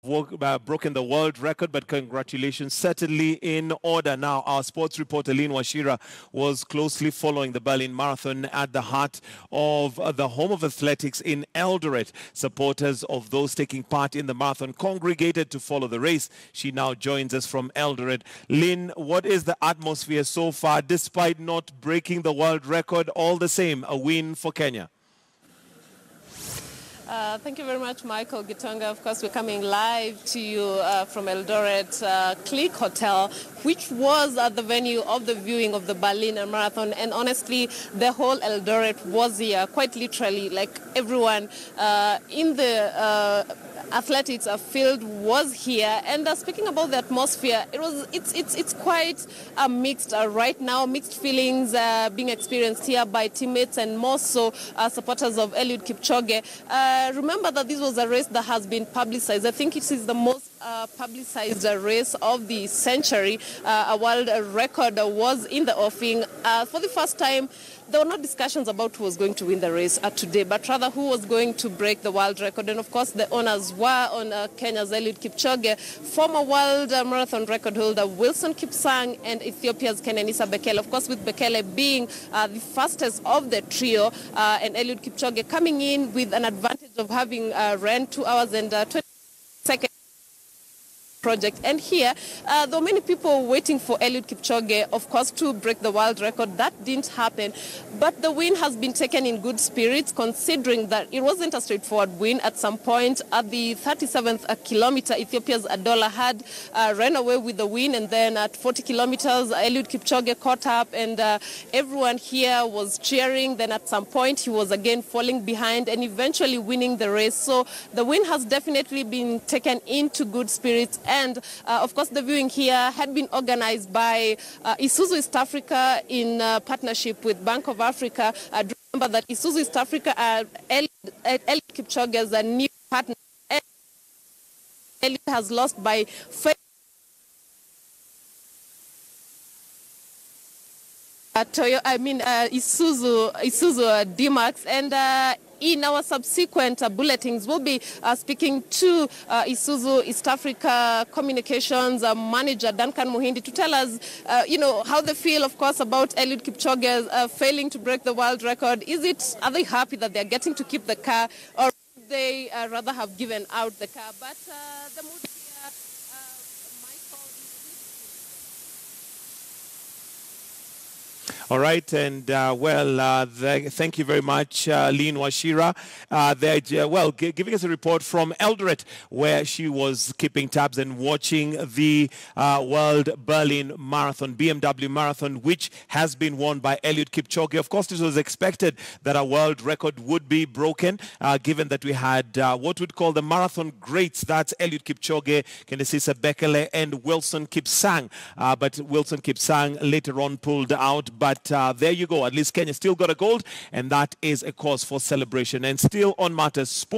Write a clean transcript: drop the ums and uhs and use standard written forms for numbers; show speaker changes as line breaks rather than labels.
broken the world record, but congratulations, certainly in order. Now, our sports reporter, Eliud Kipchoge, was closely following the Berlin Marathon at the heart of the home of athletics in Eldoret. Supporters of those taking part in the marathon congregated to follow the race. She now joins us from Eldoret. Lynn, what is the atmosphere so far, despite not breaking the world record? All the same, a win for Kenya.
Thank you very much, Michael Gitonga. Of course, we're coming live to you from Eldoret Click Hotel, which was the venue of the viewing of the Berlin Marathon. And honestly, the whole Eldoret was here, quite literally, like everyone in the athletics field was here. And speaking about the atmosphere, it's quite mixed right now. Mixed feelings being experienced here by teammates and more so supporters of Eliud Kipchoge. Remember that this was a race that has been publicized. I think it is the most publicized race of the century. A world record was in the offing. For the first time, there were no discussions about who was going to win the race today, but rather who was going to break the world record. And of course, the honors were on Kenya's Eliud Kipchoge, former world marathon record holder Wilson Kipsang, and Ethiopia's Kenenisa Bekele. Of course, with Bekele being the fastest of the trio, and Eliud Kipchoge coming in with an advantage of having ran 2 hours and 20 seconds. Project. And here, there were many people waiting for Eliud Kipchoge, of course, to break the world record. That didn't happen. But the win has been taken in good spirits, considering that it wasn't a straightforward win. At some point, at the 37th kilometer, Ethiopia's Adola had ran away with the win. And then at 40 kilometers, Eliud Kipchoge caught up, and everyone here was cheering. Then at some point, he was again falling behind and eventually winning the race. So the win has definitely been taken into good spirits. And, of course, the viewing here had been organized by Isuzu East Africa in partnership with Bank of Africa. Remember that Isuzu East Africa are Eliud Kipchoge's new partner. Eliud has lost by 5. Isuzu D-Max, and in our subsequent bulletins, we'll be speaking to Isuzu East Africa Communications Manager Duncan Muhindi to tell us, how they feel, of course, about Eliud Kipchoge failing to break the world record. Are they happy that they're getting to keep the car, or would they rather have given out the car? But the mood here, Michael,
All right, and thank you very much, Lynn Washira, giving us a report from Eldoret, where she was keeping tabs and watching the World Berlin Marathon, BMW Marathon, which has been won by Eliud Kipchoge. Of course, it was expected that a world record would be broken, given that we had what we'd call the marathon greats. That's Eliud Kipchoge, Kenenisa Bekele, and Wilson Kipsang. But Wilson Kipsang later on pulled out. But there you go. At least Kenya still got a gold, and that is a cause for celebration. And still on matters sport.